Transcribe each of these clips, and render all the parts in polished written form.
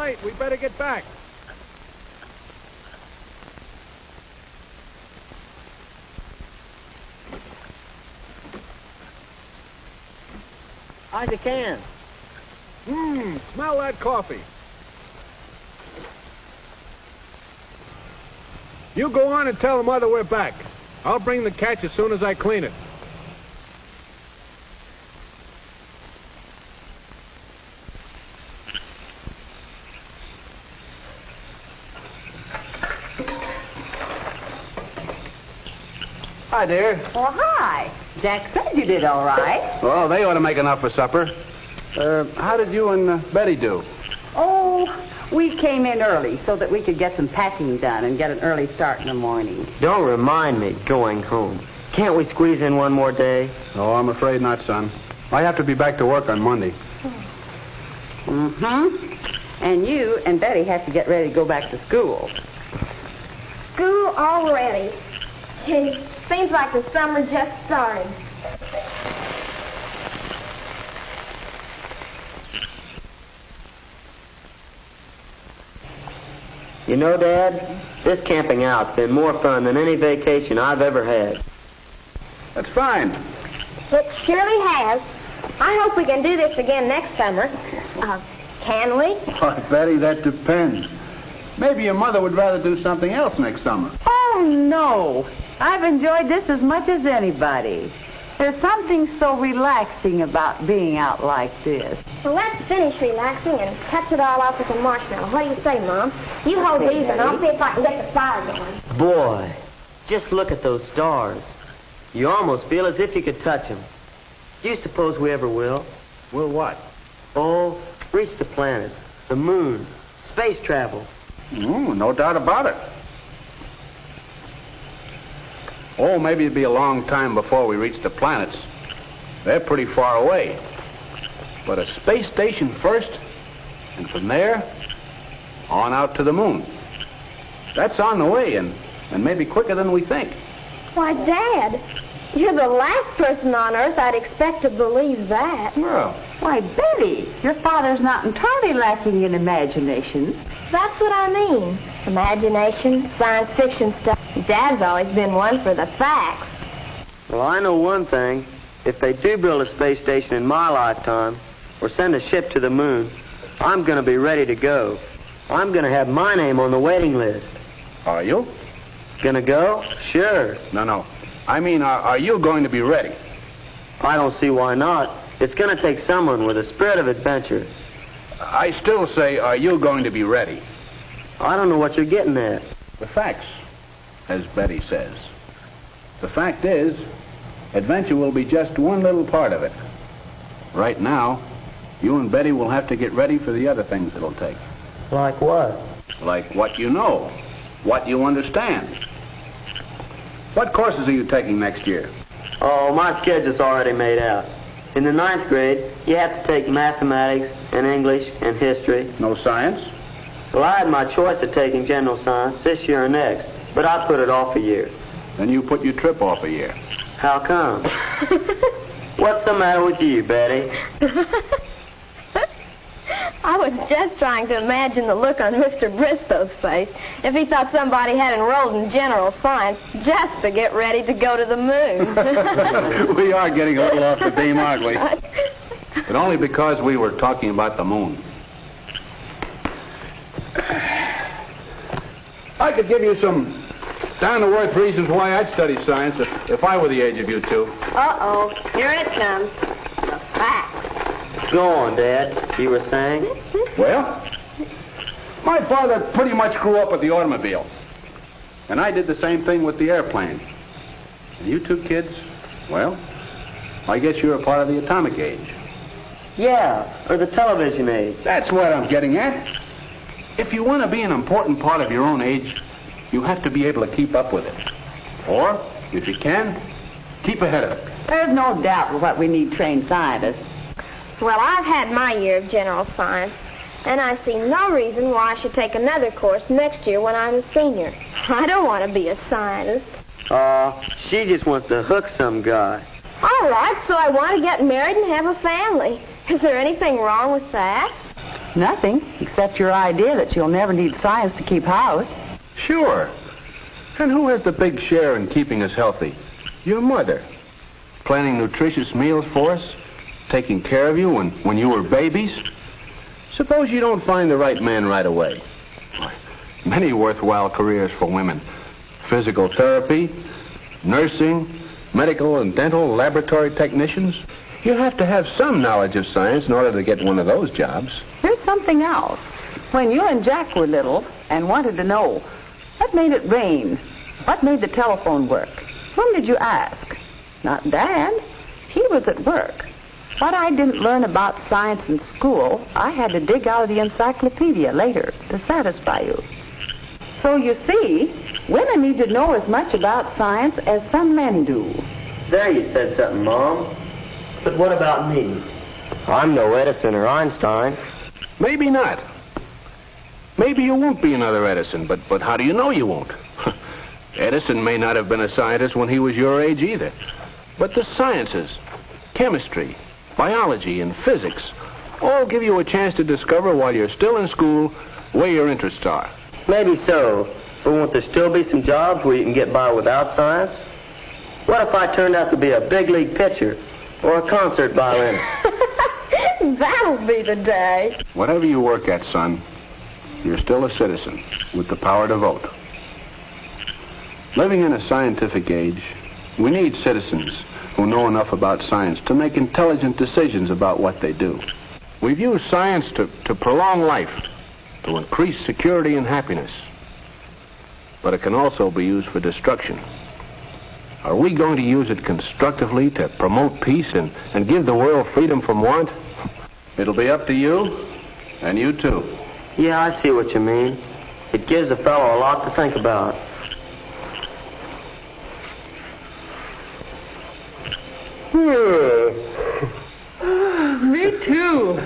light. We better get back. How's the can? Smell that coffee. You go on and tell the mother we're back. I'll bring the catch as soon as I clean it. Hi, dear. Well, hi. Jack said you did all right. Well, they ought to make enough for supper. How did you and Betty do? Oh, we came in early so that we could get some packing done and get an early start in the morning. Don't remind me going home. Can't we squeeze in one more day? Oh, I'm afraid not, son. I have to be back to work on Monday. Mm-hmm. And you and Betty have to get ready to go back to school. School already. Gee, seems like the summer just started. You know, Dad, this camping out's been more fun than any vacation I've ever had. That's fine. It surely has. I hope we can do this again next summer. Can we? Why, Betty, that depends. Maybe your mother would rather do something else next summer. Oh, no. I've enjoyed this as much as anybody. There's something so relaxing about being out like this. Well, let's finish relaxing and touch it all off with a marshmallow. What do you say, Mom? You hold these and I'll see if I can get the fire going. Boy, just look at those stars. You almost feel as if you could touch them. Do you suppose we ever will? Will what? Oh, reach the planet, the moon, space travel. No doubt about it. Oh, maybe it'd be a long time before we reach the planets. They're pretty far away. But a space station first, and from there, on out to the moon. That's on the way, and maybe quicker than we think. Why, Dad, you're the last person on Earth I'd expect to believe that. Well, Why, Betty, your father's not entirely lacking in imagination. That's what I mean. Imagination, science fiction stuff. Dad's always been one for the facts. Well, I know one thing. If they do build a space station in my lifetime, or send a ship to the moon, I'm going to be ready to go. I'm going to have my name on the waiting list. are you? Gonna go? Sure. No. I mean, are you going to be ready? I don't see why not. It's going to take someone with a spirit of adventure. I still say, are you going to be ready? I don't know what you're getting at. The facts, as Betty says. The fact is, adventure will be just one little part of it. Right now, you and Betty will have to get ready for the other things it'll take. Like what? Like what you know, what you understand. What courses are you taking next year? Oh, my schedule's already made out. In the 9th grade, you have to take mathematics and English and history. No science? Well, I had my choice of taking general science this year or next, but I put it off a year. Then you put your trip off a year. How come? What's the matter with you, Betty? I was just trying to imagine the look on Mr. Bristow's face if he thought somebody had enrolled in general science just to get ready to go to the moon. We are getting a little off the beam, aren't we? But only because we were talking about the moon. I could give you some down-to-earth reasons why I'd study science if I were the age of you two. Uh-oh, here it comes. The facts. Go on, Dad. You were saying? Well, my father pretty much grew up with the automobile. And I did the same thing with the airplane. And you two kids, well, I guess you're a part of the atomic age. Yeah, or the television age. That's what I'm getting at. If you want to be an important part of your own age, you have to be able to keep up with it. Or, if you can, keep ahead of it. There's no doubt but what we need trained scientists. Well, I've had my year of general science, and I see no reason why I should take another course next year when I'm a senior. I don't want to be a scientist. She just wants to hook some guy. All right, so I want to get married and have a family. Is there anything wrong with that? Nothing, except your idea that you'll never need science to keep house. Sure. And who has the big share in keeping us healthy? Your mother. Planning nutritious meals for us, taking care of you when you were babies. Suppose you don't find the right man right away. Many worthwhile careers for women. Physical therapy, nursing, medical and dental laboratory technicians. You have to have some knowledge of science in order to get one of those jobs. Here's something else. When you and Jack were little and wanted to know, what made it rain? What made the telephone work? Whom did you ask? Not Dad. He was at work. What I didn't learn about science in school, I had to dig out of the encyclopedia later to satisfy you. So you see, women need to know as much about science as some men do. There you said something, Mom. But what about me? I'm no Edison or Einstein. Maybe not. Maybe you won't be another Edison, but how do you know you won't? Edison may not have been a scientist when he was your age either. But the sciences, chemistry, biology, and physics all give you a chance to discover while you're still in school where your interests are. Maybe so. But won't there still be some jobs where you can get by without science? What if I turned out to be a big league pitcher or a concert violinist? That'll be the day. Whatever you work at, son, you're still a citizen with the power to vote. Living in a scientific age, we need citizens who know enough about science to make intelligent decisions about what they do. We've used science to prolong life, to increase security and happiness. But it can also be used for destruction. Are we going to use it constructively to promote peace and give the world freedom from want? It'll be up to you, and you too. Yeah, I see what you mean. It gives a fellow a lot to think about. Me too.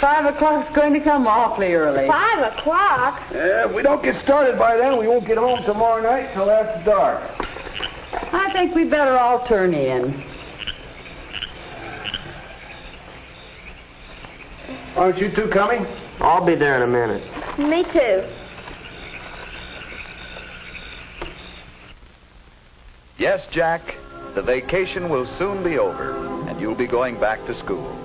5 o'clock's going to come awfully early. 5 o'clock? If we don't get started by then, we won't get home tomorrow night till after dark. I think we better all turn in. Aren't you two coming? I'll be there in a minute. Me too. Yes, Jack, the vacation will soon be over, and you'll be going back to school.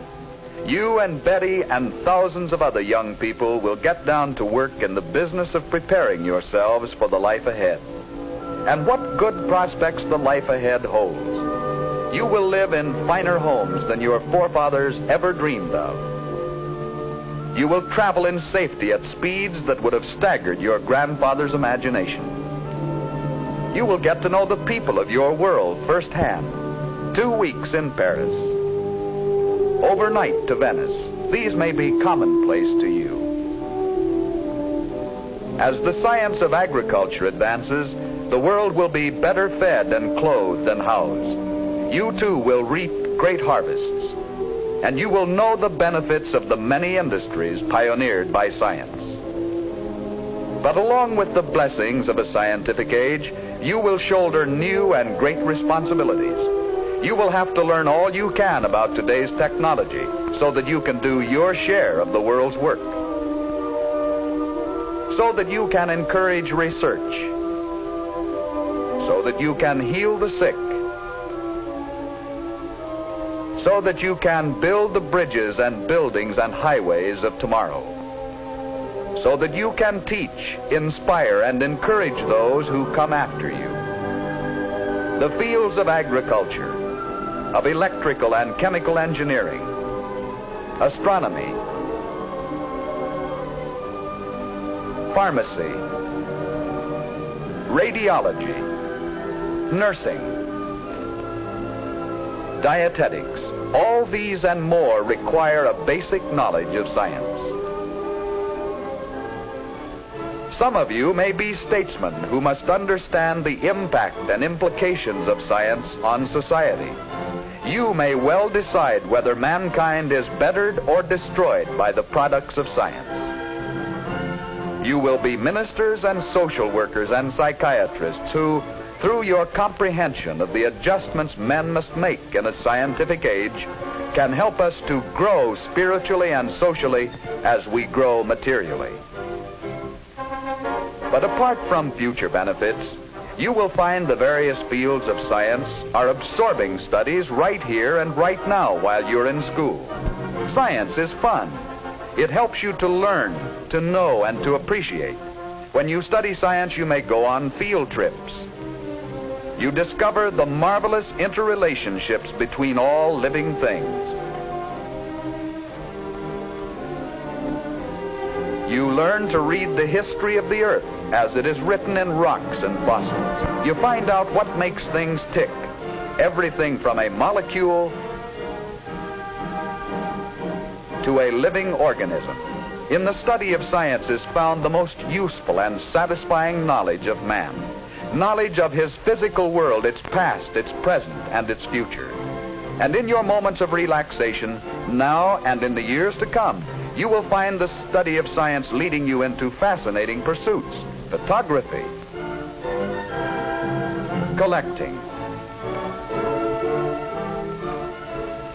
You and Betty and thousands of other young people will get down to work in the business of preparing yourselves for the life ahead. And what good prospects the life ahead holds. You will live in finer homes than your forefathers ever dreamed of. You will travel in safety at speeds that would have staggered your grandfather's imagination. You will get to know the people of your world firsthand. 2 weeks in Paris. Overnight to Venice. These may be commonplace to you. As the science of agriculture advances, the world will be better fed and clothed and housed. You too will reap great harvests. And you will know the benefits of the many industries pioneered by science. But along with the blessings of a scientific age, you will shoulder new and great responsibilities. You will have to learn all you can about today's technology so that you can do your share of the world's work. So that you can encourage research. So that you can heal the sick. So that you can build the bridges and buildings and highways of tomorrow. So that you can teach, inspire, and encourage those who come after you. The fields of agriculture, of electrical and chemical engineering, astronomy, pharmacy, radiology, nursing, dietetics, all these and more require a basic knowledge of science. Some of you may be statesmen who must understand the impact and implications of science on society. You may well decide whether mankind is bettered or destroyed by the products of science. You will be ministers and social workers and psychiatrists who, through your comprehension of the adjustments men must make in a scientific age, can help us to grow spiritually and socially as we grow materially. But apart from future benefits, you will find the various fields of science are absorbing studies right here and right now while you're in school. Science is fun. It helps you to learn, to know, and to appreciate. When you study science, you may go on field trips. You discover the marvelous interrelationships between all living things. You learn to read the history of the earth as it is written in rocks and fossils. You find out what makes things tick, everything from a molecule to a living organism. In the study of science is found the most useful and satisfying knowledge of man. Knowledge of his physical world, its past, its present, and its future. And in your moments of relaxation, now and in the years to come, you will find the study of science leading you into fascinating pursuits. Photography, collecting.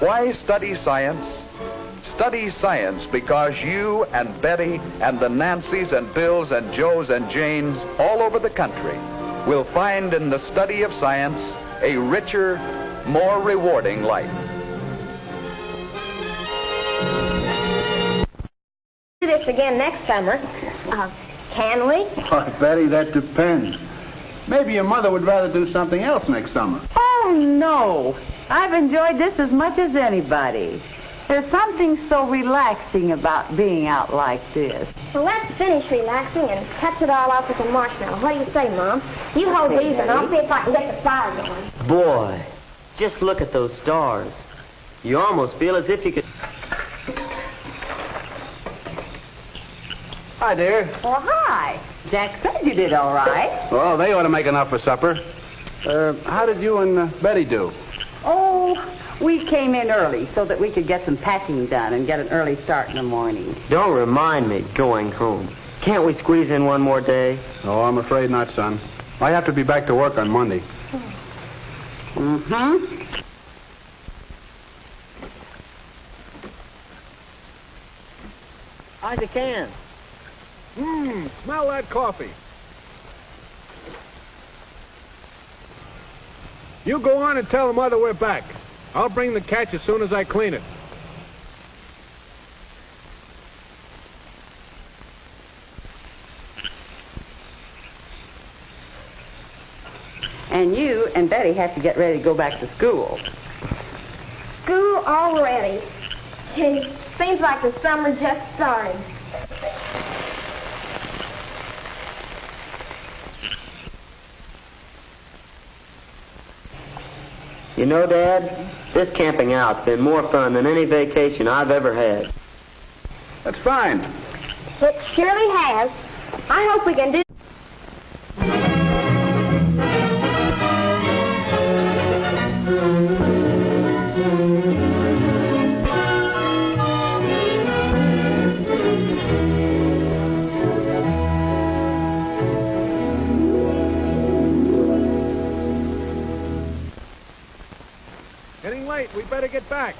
Why study science? Study science because you and Betty and the Nancys and Bills and Joes and Janes all over the country will find in the study of science a richer, more rewarding life. Do this again next summer. Can we? Oh, Betty, that depends. Maybe your mother would rather do something else next summer. Oh, no. I've enjoyed this as much as anybody. There's something so relaxing about being out like this. Well, let's finish relaxing and touch it all off with a marshmallow. What do you say, Mom? You hold these and I'll see if I can get the fire going. Boy, just look at those stars. You almost feel as if you could... Hi, dear. Well, hi. Jack said you did all right. Well, they ought to make enough for supper. How did you and Betty do? Oh, we came in early so that we could get some packing done and get an early start in the morning. Don't remind me going home. Can't we squeeze in one more day? Oh, I'm afraid not, son. I have to be back to work on Monday. Mm-hmm. How's the can? Smell that coffee. You go on and tell the mother we're back. I'll bring the catch as soon as I clean it. And you and Betty have to get ready to go back to school. School already. Gee, seems like the summer just started. You know, Dad, this camping out's been more fun than any vacation I've ever had. That's fine. It surely has. I hope we can do... Getting late. We better get back.